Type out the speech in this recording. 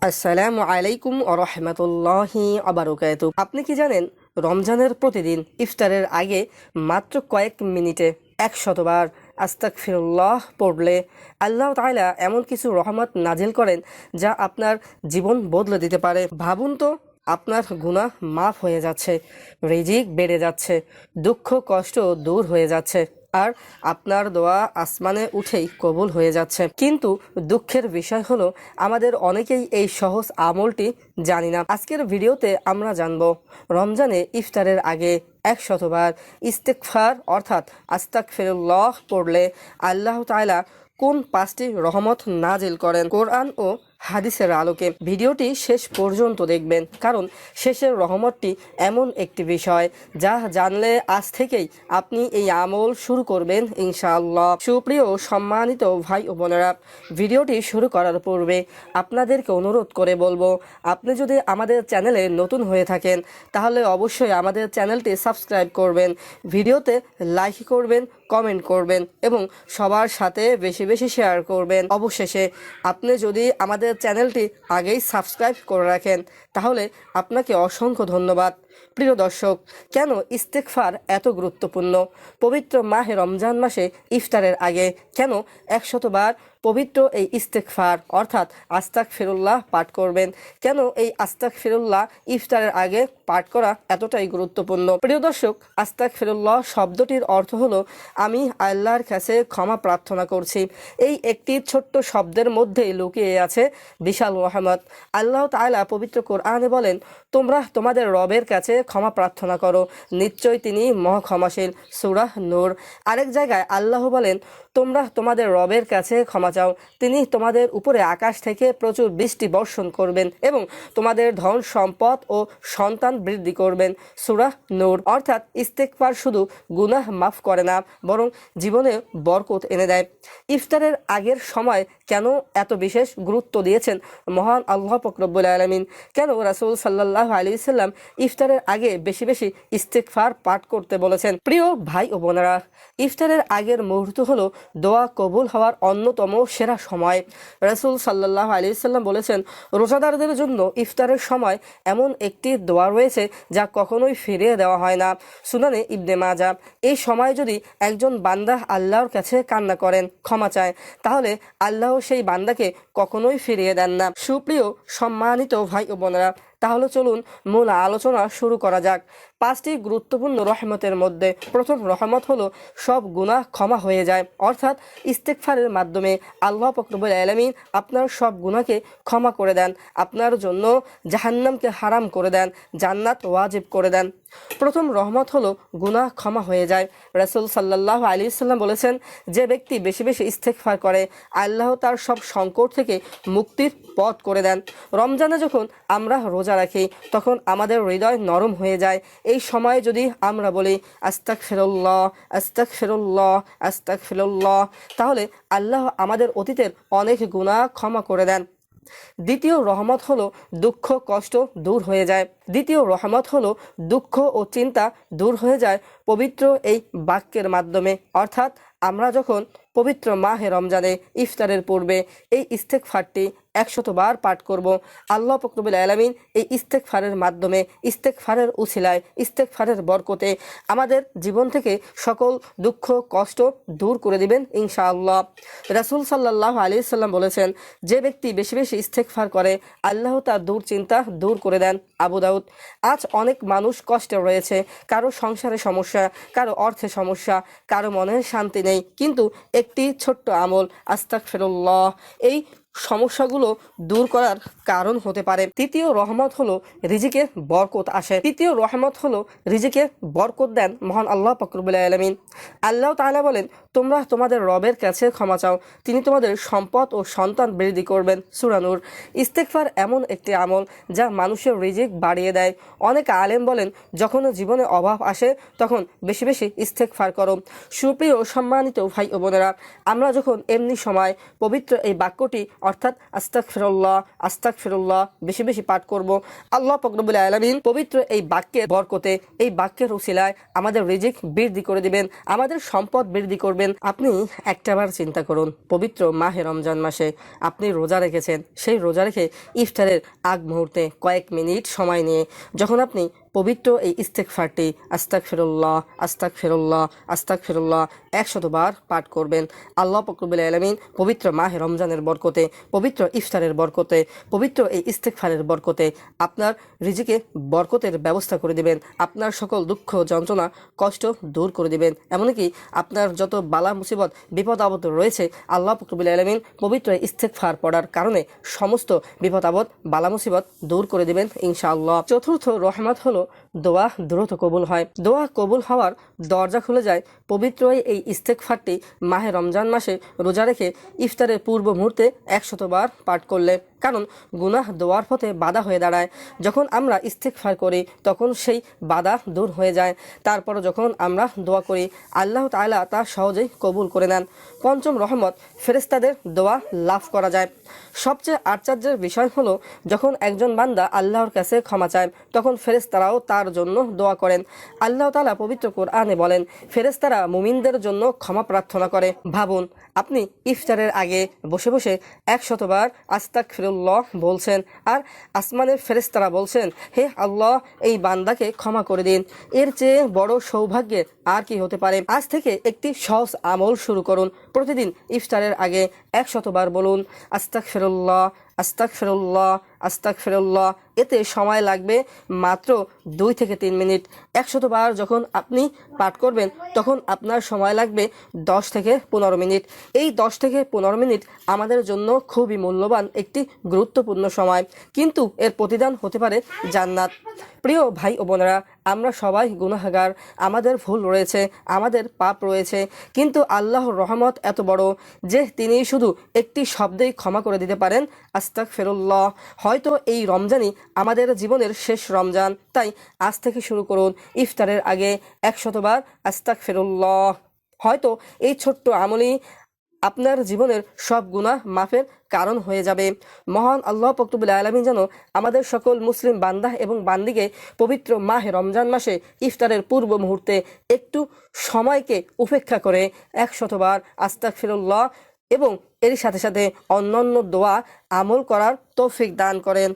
আসসালামু আলাইকুম ওয়া রাহমাতুল্লাহি ওয়া বারাকাতুহু। আপনি কি জানেন রমজানের প্রতিদিন ইফতারের আগে মাত্র কয়েক মিনিটে 100 বার আস্তাগফিরুল্লাহ পড়লে আল্লাহ তাআলা এমন কিছু রহমত নাজিল করেন যা আপনার জীবন বদলে দিতে পারে। ভাবুন তো, আপনার গুনাহ মাফ হয়ে যাচ্ছে, রিজিক বেড়ে যাচ্ছে, দুঃখ কষ্ট দূর হয়ে যাচ্ছে, আর আপনার দোয়া আসমানে উঠেই কবুল হয়ে যাচ্ছে। কিন্তু দুঃখের বিষয় হলো আমাদের অনেকেই এই সহজ আমলটি জানি না। আজকের ভিডিওতে আমরা জানব রমজানে ইফতারের আগে 100 বার ইস্তেগফার অর্থাৎ আস্তাগফিরুল্লাহ পড়লে আল্লাহ তাআলা কোন 5টি রহমত নাজিল করেন কোরআন ও হাদিসের আলোকে। ভিডিওটি শেষ পর্যন্ত দেখবেন, কারণ শেষের রহমতটি এমন একটি বিষয় যা জানলে আজ থেকেই আপনি এই আমল শুরু করবেন ইনশাআল্লাহ। সুপ্রিয় সম্মানিত ভাই ও বোনেরা, ভিডিওটি শুরু করার পূর্বে আপনাদেরকে অনুরোধ করে বলবো, আপনি যদি আমাদের চ্যানেলে নতুন হয়ে থাকেন তাহলে অবশ্যই আমাদের চ্যানেলটি সাবস্ক্রাইব করবেন, ভিডিওতে লাইক করবেন, কমেন্ট করবেন এবং সবার সাথে বেশি বেশি শেয়ার করবেন। অবশেষে আপনি যদি আমাদের চ্যানেলটি আগেই সাবস্ক্রাইব করে রাখেন তাহলে আপনাকে অসংখ্য ধন্যবাদ। প্রিয় দর্শক, কেন ইস্তেগফার এত গুরুত্বপূর্ণ? পবিত্র মাহে রমজান মাসে ইফতারের আগে কেন 100 বার পবিত্র এই ইস্তেগফার অর্থাৎ আস্তাগফিরুল্লাহ পাঠ করবেন? কেন এই আস্তাগফিরুল্লাহ ইফতারের আগে পাঠ করা এতটাই গুরুত্বপূর্ণ? প্রিয় দর্শক, আস্তাগফিরুল্লাহ শব্দটির অর্থ হলো আমি আল্লাহর কাছে ক্ষমা প্রার্থনা করছি। এই একটি ছোট্ট শব্দের মধ্যেই লুকিয়ে আছে বিশাল রহমত। আল্লাহ তাআলা পবিত্র কোরআনে বলেন, তোমরা তোমাদের রবের কাছে ক্ষমা প্রার্থনা করো, নিশ্চয়ই তিনি মহাক্ষমাশীল। সূরা নূর। আরেক জায়গায় আল্লাহ বলেন, তোমরা তোমাদের রবের কাছে ক্ষমা চাও, তিনি তোমাদের উপরে আকাশ থেকে প্রচুর বৃষ্টি বর্ষণ করবেন এবং তোমাদের ধন সম্পদ ও সন্তান বৃদ্ধি করবেন। সূরা নূর। অর্থাৎ ইস্তেগফার শুধু গুনাহ মাফ করে না, বরং জীবনে বরকত এনে দেয়। ইফতারের আগের সময় কেন এত বিশেষ গুরুত্ব দিয়েছেন মহান আল্লাহ পাক রব্বুল আলামিন? কেন রাসূল সাল্লাল্লাহু আলাইহি সাল্লাম ইফতারের আগে বেশি বেশি ইস্তেগফার পাঠ করতে বলেছেন? প্রিয় ভাই ও বোনেরা, ইফতারের আগের মুহূর্ত হলো দোয়া কবুল হওয়ার অন্যতম সেরা সময়। রাসূল সাল্লাল্লাহু আলাইহি সাল্লাম বলেছেন, রোজাদারদের জন্য ইফতারের সময় এমন একটি দোয়া রয়েছে যা কখনোই ফিরিয়ে দেওয়া হয় না। সুনানে ইবনে মাজাহ। এই সময় যদি একজন বান্দা আল্লাহর কাছে কান্না করেন, ক্ষমা চায়, তাহলে আল্লাহ সেই বান্দাকে কখনোই ফিরিয়ে দেন না। সুপ্রিয় সম্মানিত ভাই ও বোনেরা, তাহলে চলুন মূল আলোচনা শুরু করা যাক। 5টি গুরুত্বপূর্ণ রহমতের মধ্যে প্রথম রহমত হলো সব গুনাহ ক্ষমা হয়ে যায়। অর্থাৎ ইস্তেগফারের মাধ্যমে আল্লাহ পাক রব্বুল আলামিন আপনার সব গুনাহকে ক্ষমা করে দেন, আপনার জন্য জাহান্নামকে হারাম করে দেন, জান্নাত ওয়াজিব করে দেন। প্রথম রহমত হলো গুনাহ ক্ষমা হয়ে যায়। রাসূল সাল্লাল্লাহু আলাইহি সাল্লাম বলেছেন, যে ব্যক্তি বেশি বেশি ইস্তেগফার করে আল্লাহ তার সব সংকট থেকে মুক্তির পথ করে দেন। রমজানে যখন আমরা রোজা রাখি তখন আমাদের হৃদয় নরম হয়ে যায়। এই সময়ে যদি আমরা বলি আস্তাগফিরুল্লাহ আস্তাগফিরুল্লাহ আস্তাগফিরুল্লাহ, তাহলে আল্লাহ আমাদের অতীতের অনেক গুনাহ ক্ষমা করে দেন। দ্বিতীয় রহমত হলো দুঃখ কষ্ট দূর হয়ে যায়। দ্বিতীয় রহমত হলো দুঃখ ও চিন্তা দূর হয়ে যায় পবিত্র এই বাক্যের মাধ্যমে। অর্থাৎ আমরা যখন পবিত্র মাহে রমজানে ইফতারের পূর্বে এই ইস্তেগফারটি 100 বার পাঠ করব, আল্লাহ পাক রব্বুল আলামিন এই ইস্তেগফারের মাধ্যমে, ইস্তেগফারের উছিলায়, ইস্তেগফারের বরকতে আমাদের জীবন থেকে সকল দুঃখ কষ্ট দূর করে দিবেন ইনশাআল্লাহ। রাসূল সাল্লাল্লাহু আলাইহি সাল্লাম বলেছেন, যে ব্যক্তি বেশি বেশি ইস্তেগফার করে আল্লাহ তার দুশ্চিন্তা দূর করে দেন। আবু দাউদ। আজ অনেক মানুষ কষ্টে রয়েছে, কারো সংসারে সমস্যা, কারো অর্থে সমস্যা, কারো মনে শান্তি নেই, কিন্তু একটি ছোট্ট আমল আস্তাগফিরুল্লাহ এই সমস্যাগুলো দূর করার কারণ হতে পারে। তৃতীয় রহমত হলো রিজিকে বরকত আসে। তৃতীয় রহমত হলো রিজিকে বরকত দেন মহান আল্লাহ পাক রব্বুল আলামিন। আল্লাহ তাআলা বলেন, তোমরা তোমাদের রবের কাছে ক্ষমা চাও, তিনি তোমাদের সম্পদ ও সন্তান বৃদ্ধি করবেন। সূরা নূর। ইস্তেগফার এমন একটি আমল যা মানুষের রিজিক বাড়িয়ে দেয়। অনেক আলেম বলেন, যখন জীবনে অভাব আসে তখন বেশি বেশি ইস্তেগফার করো। সুপ্রিয় সম্মানিত ভাই ও বোনেরা, আমরা যখন এমনি সময় পবিত্র এই বাক্যটি অর্থাৎ আস্তাগফিরুল্লাহ আস্তাগফিরুল্লাহ বেশি বেশি পাঠ করব। আল্লাহ পাক রব্বুল আলামিন পবিত্র এই বাক্যের বরকতে, এই বাক্যের উসিলায় আমাদের রিজিক বৃদ্ধি করে দিবেন, আমাদের সম্পদ বৃদ্ধি করবেন। আপনি একটাবার চিন্তা করুন, পবিত্র মাহে রমজান মাসে আপনি রোজা রেখেছেন, সেই রোজা রেখে ইফতারের আগ মুহূর্তে কয়েক মিনিট সময় নিয়ে যখন আপনি পবিত্র এই ইস্তেগফারটি আস্তাগফিরুল্লাহ আস্তাগফিরুল্লাহ আস্তাগফিরুল্লাহ 100 বার পাঠ করবেন, আল্লাহ পাক রব্বুল আলামিন পবিত্র মাহে রমজানের বরকতে, পবিত্র ইফতারের বরকতে, পবিত্র এই ইস্তেগফারের বরকতে আপনার রিজিকে বরকতের ব্যবস্থা করে দিবেন, আপনার সকল দুঃখ যন্ত্রণা কষ্ট দূর করে দিবেন। এমনকি আপনার যত বালা মুসিবত বিপদ আপদ রয়েছে, আল্লাহ পাক রব্বুল আলামিন পবিত্র ইস্তেগফার পড়ার কারণে সমস্ত বিপদ আপদ বালা মুসিবত দূর করে দিবেন ইনশাআল্লাহ। চতুর্থ রহমত হলো দোয়া দ্রুত কবুল হয়। দোয়া কবুল হওয়ার দরজা খুলে যায় পবিত্র এই ইস্তেগফারটি মাহে রমজান মাসে রোজা রেখে ইফতারের পূর্ব মুহূর্তে 100 বার পাঠ করলে। কারণ গুনাহ দোয়ার পথে বাধা হয়ে দাঁড়ায়। যখন আমরা ইস্তেগফার করি তখন সেই বাধা দূর হয়ে যায়। তারপর যখন আমরা দোয়া করি আল্লাহ তাআলা তা সহজেই কবুল করে নেন। পঞ্চম রহমত, ফেরেশতাদের দোয়া লাভ করা যায়। সবচেয়ে আশ্চর্যের বিষয় হলো যখন একজন বান্দা আল্লাহর কাছে ক্ষমা চায় তখন ফেরেশতারাও তার জন্য দোয়া করেন। আল্লাহ তাআলা পবিত্র কোরআনে বলেন, ফেরেশতারা মুমিনদের জন্য ক্ষমা প্রার্থনা করে। ভাবুন, আপনি ইফতারের আগে বসে বসে 100 বার আস্তাগফিরুল্লাহ বলছেন আর আসমানের ফেরেশতারা বলছেন, হে আল্লাহ এই বান্দাকে ক্ষমা করে দিন। এর চেয়ে বড় সৌভাগ্যের আর কি হতে পারে। আজ থেকে একটি সহজ আমল শুরু করুন। প্রতিদিন ইফতারের আগে 100 বার বলুন আস্তাগফিরুল্লাহ আস্তাগফিরুল্লাহ আস্তাগফিরুল্লাহ। এতে সময় লাগবে মাত্র 2 থেকে 3 মিনিট। 100 বার যখন আপনি পাঠ করবেন তখন আপনার সময় লাগবে 10 থেকে 15 মিনিট। এই 10 থেকে 15 মিনিট আমাদের জন্য খুবই মূল্যবান একটি গুরুত্বপূর্ণ সময়, কিন্তু এর প্রতিদান হতে পারে জান্নাত। প্রিয় ভাই ও বোনেরা, আমরা সবাই গুনাহগার, আমাদের ভুল রয়েছে, আমাদের পাপ রয়েছে, কিন্তু আল্লাহর রহমত এত বড় যে তিনি শুধু একটি শব্দেই ক্ষমা করে দিতে পারেন আস্তাগফিরুল্লাহ। হয়তো এই রমজানই আমাদের জীবনের শেষ রমজান, তাই আজ থেকে শুরু করুন ইফতারের আগে 100 বার আস্তাগফিরুল্লাহ। হয়তো এই ছোট্ট আমলই আপনার জীবনের সব গুনাহ মাফের কারণ হয়ে যাবে। মহান আল্লাহ পাক রব্বুল আলামিন যেন আমাদের সকল মুসলিম বান্দা এবং বান্দিকে পবিত্র মাহে রমজান মাসে ইফতারের পূর্ব মুহূর্তে একটু সময়কে উপেক্ষা করে 100 বার আস্তাগফিরুল্লাহ এবং এর সাথে সাথে অন্যান্য দোয়া আমল করার তৌফিক দান করেন।